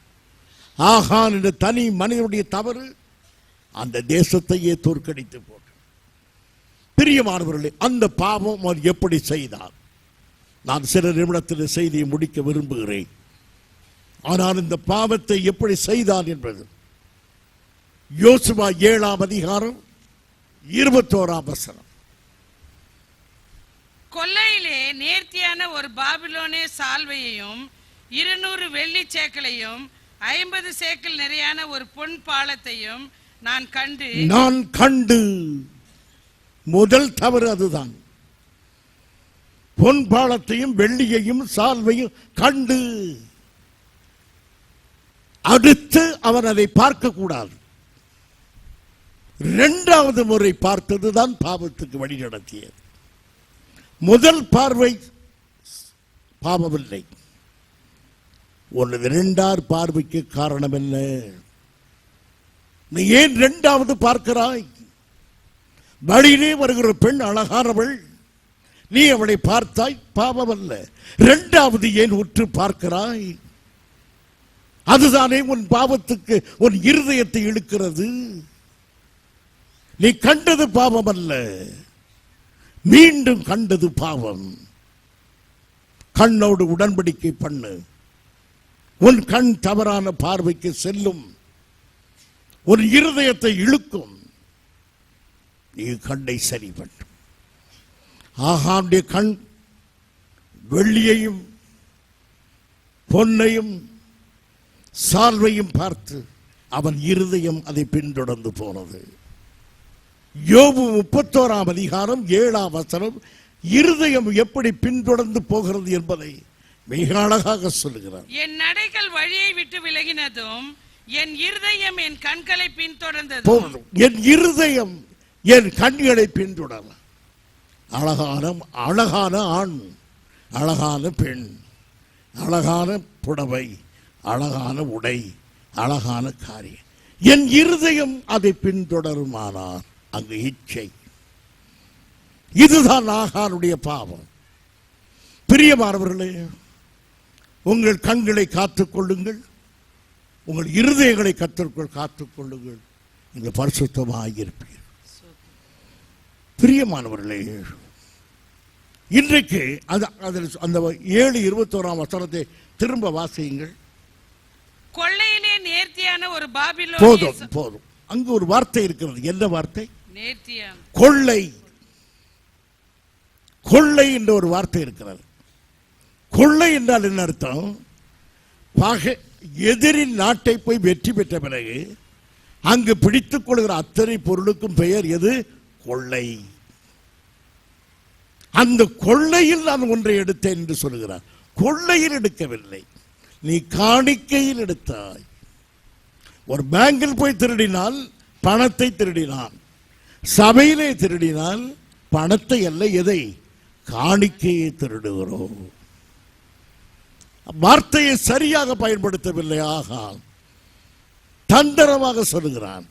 ஆகான் என்ற தனி மனிதனுடைய தவறு அந்த தேசத்தையே தோற்கடித்து போட்டு. பிரியமானவர்களே, அந்த பாவம் அவர் எப்படி செய்தார்? நான் சில நிமிடத்தில் செய்தியை முடிக்க விரும்புகிறேன். ஆனால் இந்த பாவத்தை எப்படி செய்தான் என்பது யோசுவா 7ஆம் அதிகாரம் 21ஆம் வசனம். கொல்லையிலே நேர்த்தியான ஒரு பாபிலோனே சால்வையையும் 200 வெள்ளி சேக்கலையும் 50 சேக்கல் நிறையான ஒரு பொன் பாலத்தையும் நான் கண்டு முதல் தவறு அதுதான். பொன் பாலத்தையும் வெள்ளியையும் சால்வையும் கண்டு, அடுத்து அவன் அதை பார்க்க கூடாது. 2வது முறை பார்த்ததுதான் பாவத்துக்கு வழி நடத்தியது. முதல் பார்வை பாவமில்லை. 2வது பார்வைக்கு காரணம் என்ன? நீ ஏன் 2வது பார்க்கிறாய்? வழியிலே வருகிற பெண் அழகானவள், நீ அவளை பார்த்தாய், பாவம் அல்ல. 2வது ஏன் உற்று பார்க்கிறாய்? அதுதானே உன் பாவத்துக்கு உன் இருதயத்தை இழுக்கிறது. நீ கண்டது பாவம் அல்ல, மீண்டும் கண்டது பாவம். கண்ணோடு உடன்படிக்கை பண்ணு. உன் கண் தவறான பார்வைக்கு செல்லும், உன் இருதயத்தை இழுக்கும். நீ கண்ணை சரி பண்ணு. ஆகானுடைய கண் வெள்ளியையும் பொன்னையும் சால்வையும் பார்த்து அவன் இருதயம் அதை பின்தொடர்ந்து போனது. யோபு 31ஆம் அதிகாரம் 7ஆம் வசனம் இருதயம் எப்படி பின்தொடர்ந்து போகிறது என்பதை மிக அழகாக சொல்லுகிறார். என் நடைகள் வழியை விட்டு விலகினதும் என் இருதயம் என் கண்களை பின்தொடர்ந்ததும். என் இருதயம் என் கண்களை பின்தொடர. அழகான ஆண், அழகான பெண், அழகான புடவை, அழகான உடை, அழகான காரியம், என் இருதயம் அதை பின்தொடருமானார் அங்கு இச்சை. இதுதான் ஆகானுடைய பாவம். பிரியமானவர்களே, உங்கள் கண்களை காத்துக் கொள்ளுங்கள், உங்கள் இருதயங்களை காத்துக் கொள்ளுங்கள், நீங்கள் பரிசுத்தமாக இருப்பீர்கள். பிரியமானவர்களே, இன்றைக்கு அந்த 7:21ஆம் வசனத்தை திரும்ப வாசியுங்கள். கொள்ளையிலே நேர்த்தியான ஒரு பாபிலோன். போதும். அங்கு ஒரு வார்த்தை இருக்கிறது. என்ன வார்த்தை? நேர்த்தியான. கொள்ளை. கொள்ளை என்ற ஒரு வார்த்தை இருக்கிறது. கொள்ளை என்றால் என்ன அர்த்தம்? எதிரின் நாட்டை போய் வெற்றி பெற்ற பிறகு அங்கு பிடித்துக் கொள்கிற அத்தனை பொருளுக்கும் பெயர் எது? கொள்ளை. அந்த கொள்ளையில் நான் ஒன்றை எடுத்தேன் என்று சொல்கிறார். கொள்ளையில் எடுக்கவில்லை, நீ காணிக்கையில் எடுத்தாய். ஒரு பேங்கில் போய் திருடினால் பணத்தை திருடினான், சபையிலே திருடினால் பணத்தை அல்ல, எதை? காணிக்கையை திருடுகிறோம். வார்த்தையை சரியாக பயன்படுத்தவில்லை. ஆகான் தந்திரமாக சொல்லுகிறான்,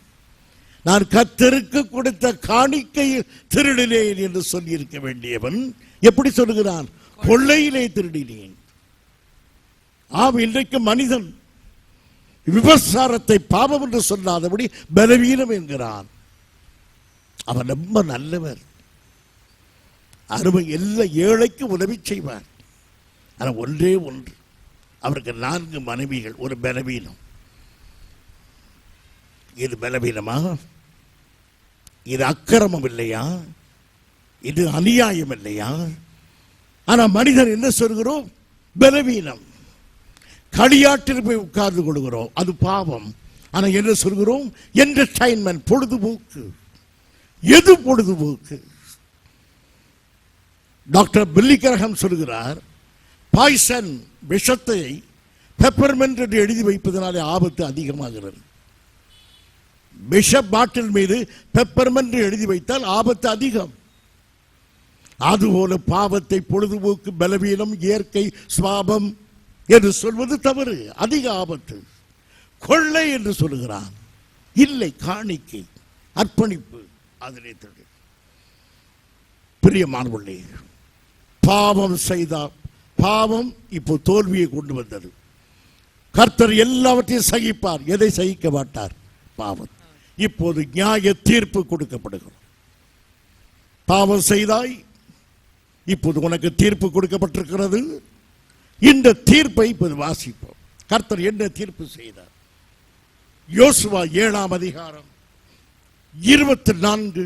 நான் கர்த்தருக்கு கொடுத்த காணிக்கையில் திருடினேன் என்று சொல்லியிருக்க வேண்டியவன் எப்படி சொல்லுகிறான்? கொள்ளையிலே திருடினேன். ஆம், இன்றைக்கு மனிதன் விபச்சாரத்தை பாவம் என்று சொல்லாதபடி பலவீனம் என்கிறான். அவன் ரொம்ப நல்லவர், அருமை, எல்லா ஏழைக்கு உதவி செய்வார். ஆனால் ஒன்றே ஒன்று, அவருக்கு 4 மனைவிகள். ஒரு பலவீனம். இது பலவீனமா? இது அக்கிரமம் இல்லையா? இது அநியாயம் இல்லையா? ஆனா மனிதன் என்ன சொல்கிறோம்? பலவீனம். களியாட்டில் போய் உட்கார்ந்து கொள்கிறோம், அது பாவம். ஆனா என்ன சொல்கிறோம்? என்டர்டைன்மெண்ட், பொழுதுபோக்கு. எது பொழுதுபோக்கு? டாக்டர் பில்லிகிரஹாம் சொல்கிறார், பாய்சன், விஷத்தை பெப்பர்மென்ட் என்று எழுதி வைப்பதனாலே ஆபத்து அதிகமாகிறது. விஷ பாட்டில் மீது பெப்பர்மென்ட் எழுதி வைத்தால் ஆபத்து அதிகம். அதுபோல பாவத்தை பொழுதுபோக்கு, பலவீனம், இயற்கை, சுவாபம் என்று சொல்வது தவறு, அதிக ஆபத்து. கொள்ளை என்று சொல்லுகிறான். இல்லை, காணிக்கை, அர்ப்பணிப்பு, அதிலே பிரியமானவர்களே, பாவம் செய்தார். பாவம் இப்போ தோல்வியை கொண்டு வந்தது. கர்த்தர் எல்லாவற்றையும் சகிப்பார். எதை சகிக்க மாட்டார்? பாவம். இப்போது நியாய தீர்ப்பு கொடுக்கப்படுகிறது. பாவம் செய்தாய், இப்போது உனக்கு தீர்ப்பு கொடுக்கப்பட்டிருக்கிறது. இந்த தீர்ப்பை இப்போது வாசிப்போம். கர்த்தர் என்ன தீர்ப்பு செய்தார்? யோசுவா 7ஆம் அதிகாரம் 24,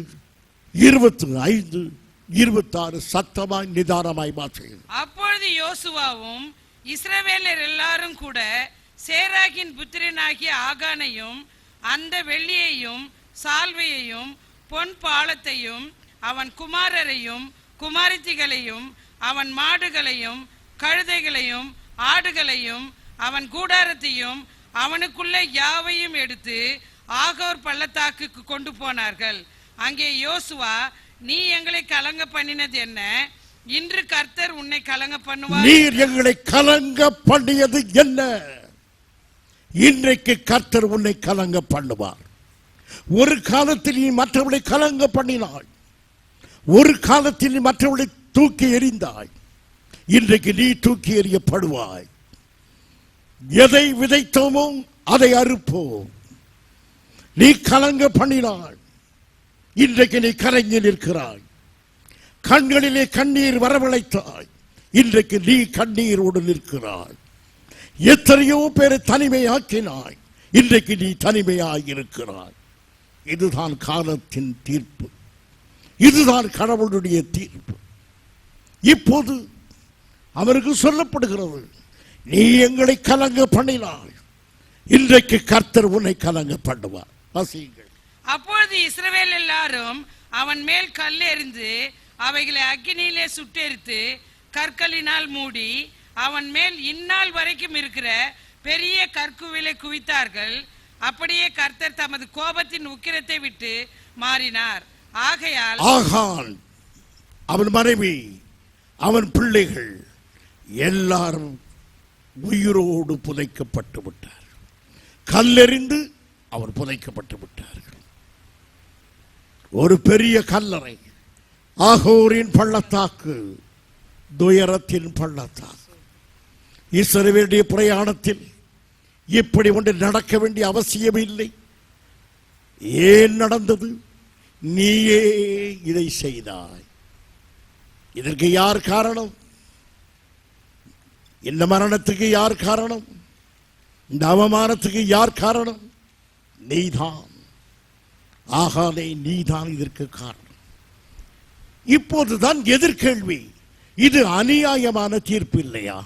25, 26 சத்தமாய் நிதானமாய் வாசிக்கிறது. அப்பொழுது யோசுவாவும் இஸ்ரவேலர் எல்லாரும் கூட சேராகின் புத்திரனாகிய ஆகானையும் அந்த வெள்ளியையும் சால்வையையும் பொன் பாலத்தையும் அவன் குமாரரையும் குமாரத்திகளையும் அவன் மாடுகளையும் கழுதைகளையும் ஆடுகளையும் அவன் கூடாரத்தையும் அவனுக்குள்ள யாவையும் எடுத்து ஆகோர் பள்ளத்தாக்குக்கு கொண்டு போனார்கள். அங்கே யோசுவா, நீ எங்களை கலங்க பண்ணினது என்ன? இன்று கர்த்தர் உன்னை கலங்க பண்ணுவார். நீர் எங்களை கலங்க பண்ணியது என்ன? இன்றைக்கு கர்த்தர் உன்னை கலங்க பண்ணுவார். ஒரு காலத்தில் நீ மற்றவர்களை கலங்க பண்ணினாய். ஒரு காலத்தில் நீ மற்றவர்களை தூக்கி எறிந்தாய். இன்றைக்கு நீ தூக்கி எறியப்படுவாய். எதை விதைத்தோமோ அதை அறுப்போம். நீ கலங்க பண்ணினாய். இன்றைக்கு நீ கலங்கி நிற்கிறாய். கண்களிலே கண்ணீர் வரவழைத்தாய். இன்றைக்கு நீ கண்ணீரோடு நிற்கிறாய். எத்தனையோ பேரை தனிமையாக்கினாய். இன்றைக்கு நீ தனிமையாய் இருக்கிறாய். இதுதான் காலத்தின் தீர்ப்பு. இதுதான் கடவுளுடைய தீர்ப்பு. இப்போது அவருக்கு சொல்லப்படுகிறது, நீ எங்களை கலங்க பண்ணினாய். இன்றைக்கு கர்த்தர் உன்னை கலங்க பண்ணுவார். வாசியுங்கள். அப்பொழுது இஸ்ரவேல் எல்லாரும் அவன் மேல் கல்லெறிந்து அவைகளை அக்கினியிலே சுட்டெரித்து கற்களினால் மூடி அவன் மேல் இந்நாள் வரைக்கும் இருக்கிற பெரிய கற்குவிலை குவித்தார்கள். அப்படியே கர்த்தர் தமது கோபத்தின் உக்கிரத்தை விட்டு மாறினார். ஆகையால் ஆகான், அவன் மனைவி, அவன் பிள்ளைகள் எல்லாரும் உயிரோடு புதைக்கப்பட்டு விட்டார். கல்லெறிந்து அவர் புதைக்கப்பட்டு விட்டார்கள். ஒரு பெரிய கல்லறை, ஆகோரின் பள்ளத்தாக்கு, துயரத்தின் பள்ளத்தாக்கு. இஸ்ரவேலுடைய பிரயாணத்தில் இப்படி ஒன்று நடக்க வேண்டிய அவசியம் இல்லை. ஏன் நடந்தது? நீயே இதை செய்தாய். இதற்கு யார் காரணம்? இந்த மரணத்துக்கு யார் காரணம்? இந்த அவமானத்துக்கு யார் காரணம்? நீதான். ஆகாதே, நீதான் இதற்கு காரணம். இப்போதுதான் எதிர்கேள்வி, இது அநியாயமான தீர்ப்பு இல்லையா?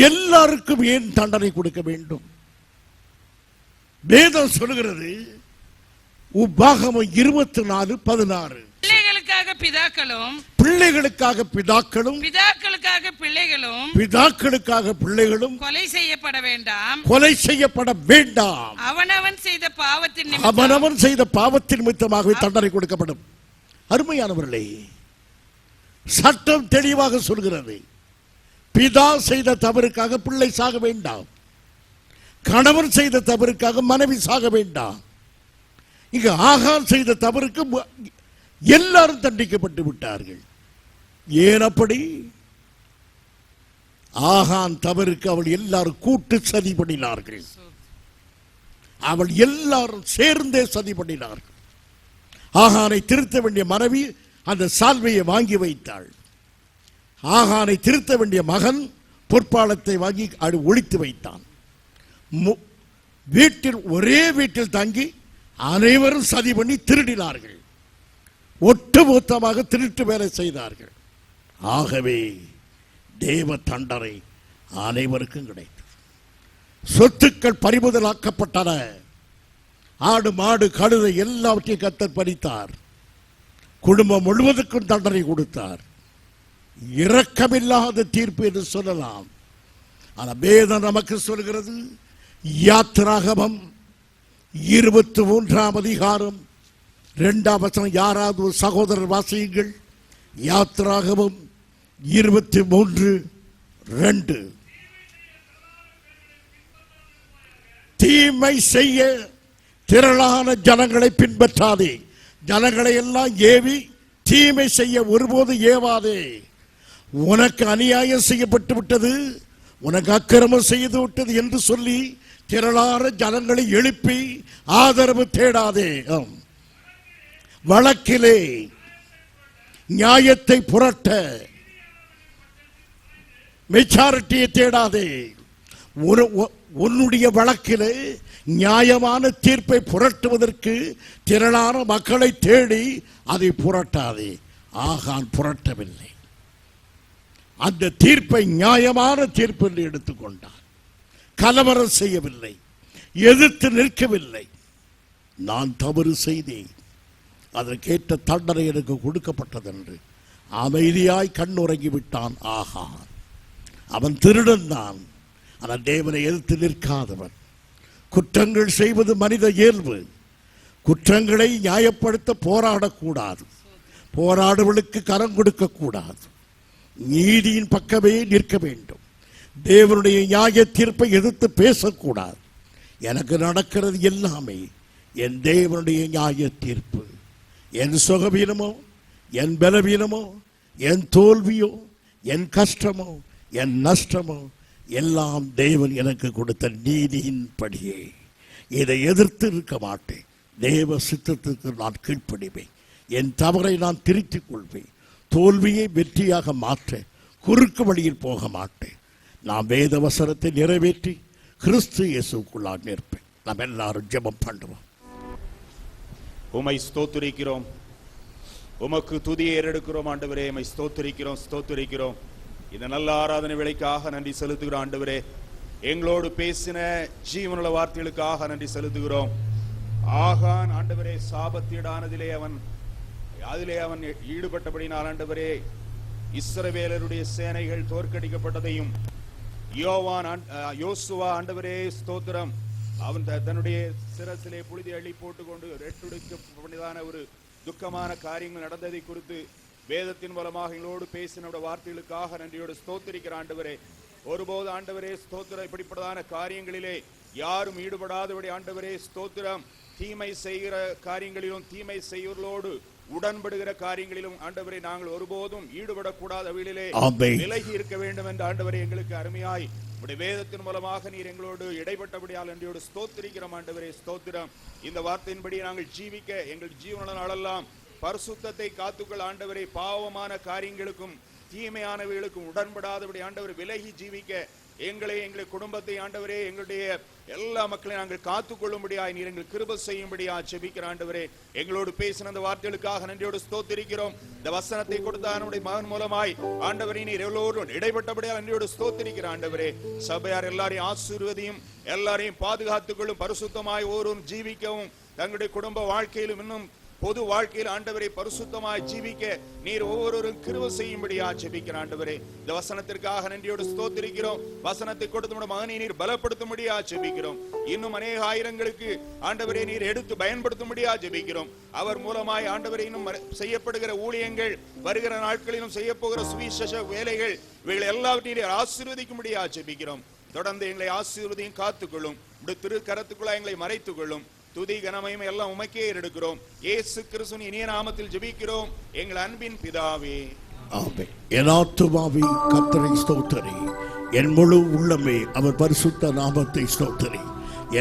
எல்லாருக்கும் ஏன் தண்டனை கொடுக்க வேண்டும்? வேதம் சொல்கிறது, உபாகமம் 24:16, பிள்ளைகளுக்காக பிதாக்களும் பிள்ளைகளுக்காக பிதாக்களும் பிதாக்களுக்காக பிள்ளைகளும் பிதாக்களுக்காக பிள்ளைகளும் கொலை செய்யப்பட வேண்டாம். கொலை செய்யப்பட வேண்டாம். அவனவன் செய்த பாவத்தின் அவனவன் செய்த பாவத்தின் நிமித்தமாகவே தண்டனை கொடுக்கப்படும். அருமையானவர்களே, சட்டம் தெளிவாக சொல்கிறது, பிதா செய்த தவறுக்காக பிள்ளை சாக வேண்டாம். கணவன் செய்த தவறுக்காக மனைவி சாக வேண்டாம். இங்க ஆகான் செய்த தவறுக்கு எல்லாரும் தண்டிக்கப்பட்டு விட்டார்கள். ஏன் அப்படி? ஆகான் தவறுக்கு அவள் எல்லாரும் கூட்டு சதி பண்ணினார்கள். அவள் எல்லாரும் சேர்ந்தே சதி பண்ணினார்கள். ஆகானை திருத்த வேண்டிய மனைவி அந்த சால்வையை வாங்கி வைத்தாள். ஆகானை திருத்த வேண்டிய மகன் பொற்பாலத்தை வாங்கி ஒழித்து வைத்தான். வீட்டில் ஒரே வீட்டில் தங்கி அனைவரும் சதி பண்ணி திருடினார்கள். ஒட்டுமொத்தமாக திருட்டு வேலை செய்தார்கள். ஆகவே தேவ தண்டனை அனைவருக்கும் கிடைத்தது. சொத்துக்கள் பறிமுதலாக்கப்பட்டன. ஆடு மாடு கழுதை எல்லாவற்றையும் கர்த்தர் பறித்தார். குடும்பம் முழுவதற்கும் தண்டனை கொடுத்தார். இரக்கமில்லாத தீர்ப்பு என்று சொல்லலாம். ஆனால் வேதம் நமக்கு சொல்கிறது, யாத்திராகமம் 23ஆம் அதிகாரம் 2ஆம் வசனம். யாராவது ஒரு சகோதரர் வாசியுங்கள். யாத்திராகமம் 23:2. தீமை செய்ய திரளான ஜனங்களை பின்பற்றாதே. ஜனங்களை எல்லாம் ஏவி தீமை செய்ய ஒருபோது ஏவாதே. உனக்கு அநியாயம் செய்யப்பட்டு விட்டது, உனக்கு அக்கிரமம் செய்து விட்டது என்று சொல்லி திரளான ஜனங்களை எழுப்பி ஆதரவு தேடாதே. வழக்கிலே நியாயத்தை புரட்ட மெச்சாரிட்டியை தேடாதே. உன்னுடைய வழக்கிலே நியாயமான தீர்ப்பை புரட்டுவதற்கு திரளான மக்களை தேடி அதை புரட்டாதே. ஆகான் புரட்டவில்லை. அந்த தீர்ப்பை நியாயமான தீர்ப்பு என்று எடுத்துக்கொண்டார். கலவரம் செய்யவில்லை, எதிர்த்து நிற்கவில்லை. நான் தவறு செய்தேன், அதற்கேற்ற தண்டனை எனக்கு கொடுக்கப்பட்டது என்று அமைதியாய் கண்ணுறங்கி விட்டான் ஆகான். அவன் திருடன் தான், ஆனால் தேவனை எதிர்த்து நிற்காதவன். குற்றங்கள் செய்வது மனித இயல்பு. குற்றங்களை நியாயப்படுத்த போராடக்கூடாது, போராடுவர்களுக்கு கரம் கொடுக்கக்கூடாது. நீதியின் பக்கமே நிற்க வேண்டும். தேவனுடைய நியாய தீர்ப்பை எதிர்த்து பேசக்கூடாது. எனக்கு நடக்கிறது எல்லாமே என் தேவனுடைய நியாய தீர்ப்பு. என் சுகவீனமோ, என் பலவீனமோ, என் தோல்வியோ, என் கஷ்டமோ, என் நஷ்டமோ எல்லாம் தேவன் எனக்கு கொடுத்த நீதியின் படியே. இதை எதிர்த்து இருக்க மாட்டேன். தேவ சித்தத்துக்கு நான் கீழ்ப்படிவேன். என் தவறை நான் திருத்திக் கொள்வேன். தோல்வியை வெற்றியாக மாற்ற குறுக்கு வழியில் போக மாட்டேன். நான் வேத வசனத்தை நிறைவேற்றி கிறிஸ்து இயேசுக்குள்ளாக நிற்பேன். நாம் எல்லாரும் ஜெபம் பண்ணுவோம். உம்மை ஸ்தோத்திரிக்கிறோம், உமக்கு துதியை ஏறெடுக்கிறோம் ஆண்டவரே. உம்மை ஸ்தோத்திரிக்கிறோம், ஸ்தோத்திரிக்கிறோம். இந்த நல்ல ஆராதனை வேளைக்காக நன்றி செலுத்துகிறோம் ஆண்டவரே. எங்களோடு பேசின ஜீவனுள்ள வார்த்தைகளுக்காக நன்றி செலுத்துகிறோம். ஆகான் ஆண்டவரே சாபத்தீடானதிலே அவன் ஈடுபட்டபடினால் ஆண்டவரே இஸ்ரவேலருடைய சேனைகள் தோற்கடிக்கப்பட்டதையும், யோசுவா ஆண்டவரே ஸ்தோத்திரம், அவன் தன்னுடைய சிரசிலே புழுதி அள்ளி போட்டுக்கொண்டு ரெட்டுடைக்கப்பட்டதான ஒரு துக்கமான காரியங்கள் நடந்ததை குறித்து வேதத்தின் மூலமாக எங்களோடு பேசின வார்த்தைகளுக்காக நன்றியோடு ஸ்தோத்திரிக்கிற ஆண்டவரே. ஒருபோது ஆண்டவரே ஸ்தோத்திரம் இப்படிப்பட்டதான காரியங்களிலே யாரும் ஈடுபடாதபடி ஆண்டவரே ஸ்தோத்திரம், தீமை செய்கிற காரியங்களிலும் தீமை செய்வர்களோடு உடன்படுகிற காரியங்களிலும் ஆண்டவரை நாங்கள் ஒருபோதும் ஈடுபடக்கூடாத வழியிலே விலகி இருக்க வேண்டும் என்று ஆண்டவரை எங்களுக்கு அருமையாய் உடைய வேதத்தின் மூலமாக நீர் எங்களோடு இடைப்பட்டபடியால் நன்றியோடு ஸ்தோத்திரிக்கிறோம் ஆண்டவரே ஸ்தோத்திரம். இந்த வார்த்தையின்படி நாங்கள் ஜீவிக்க எங்கள் ஜீவன நாளெல்லாம் பரிசுத்தத்தை காத்துக்கள் ஆண்டவரை, பாவமான காரியங்களுக்கும் தீமையானவைகளுக்கும் உடன்படாதபடி ஆண்டவர் விலகி ஜீவிக்க எங்களை குடும்பத்தை ஆண்டவரே எங்களுடைய எல்லா மக்களையும் நாங்கள் காத்துக்கொள்ளும்படியாய் நீர் எங்கள் கிருபை செய்யும்படியா ஜெபிக்கிற ஆண்டவரே. எங்களோடு பேசின அந்த வார்த்தைகளுக்காக நன்றியோடு ஸ்தோத்திரிக்கிறோம். இந்த வசனத்தை கொடுத்த நம்முடைய மகன் மூலமாய் ஆண்டவரே நீர் எல்லோரும் இடைப்பட்டபடியா நன்றியோடு ஸ்தோத்திரிக்கிற ஆண்டவரே. சபையார் எல்லாரையும் ஆசீர்வதியும், எல்லாரையும் பாதுகாத்துக்கொள்ளும், பரிசுத்தமாய் ஒவ்வொருவரும் ஜீவிக்கவும், தங்களுடைய குடும்ப வாழ்க்கையிலும் இன்னும் பொது வாழ்க்கையில் ஆண்டவரை பரிசுத்தமாய் ஜீவிக்க நீர் ஒவ்வொருவரும் கிருபை செய்யும்படியா ஜெபிக்கிற ஆண்டவரே. இந்த வசனத்திற்காக நன்றியோடு ஸ்தோத்திரிக்கிறோம். வசனத்தை கொடுத்த மகனை நீர் பலப்படுத்தும்படியா ஜெபிக்கிறோம். இன்னும் அநேக ஆயிரங்களுக்கு ஆண்டவரை நீர் எடுத்து பயன்படுத்தும்படியா ஜெபிக்கிறோம். அவர் மூலமாய் ஆண்டவரை இன்னும் செய்யப்படுகிற ஊழியங்கள், வருகிற நாட்களிலும் செய்ய போகிற சுவிசேஷ வேலைகள், இவைகளை எல்லாவற்றையும் ஆசீர்வதிக்கும்படியா ஜெபிக்கிறோம். தொடர்ந்து எங்களை ஆசீர்வதியும் காத்துக்கொள்ளும். திரு கரத்துக்குள்ள எங்களை மறைத்துக் கொள்ளும். துதி கனமையும் எல்லாம் உமக்கே எடுக்கிறோம். இயேசு கிறிஸ்துவின் இனிய நாமத்தில் ஜெபிக்கிறோம் எங்கள் அன்பின் பிதாவே, ஆமென். என் ஆத்துமாவே கர்த்தரை ஸ்தோத்திரி, என் முழு உள்ளமே அவர் பரிசுத்த நாமத்தை ஸ்தோத்திரி.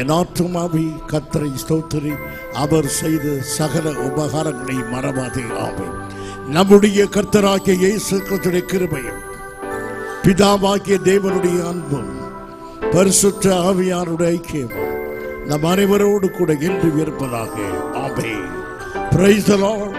என் ஆத்துமாவே கர்த்தரை ஸ்தோத்திரி, அவர் செய்த சகல உபகாரங்களை மறவாதே. ஆமென். நம்முடைய கர்த்தராகிய இயேசு கிறிஸ்துவின் கிருபையும், பிதாவாகிய தேவனுடைய அன்பும், பரிசுத்த ஆவியானுடைய ஐக்கியமும் நம் அனைவரோடு கூட என்று இருப்பதாக. ஆமென். Praise the Lord.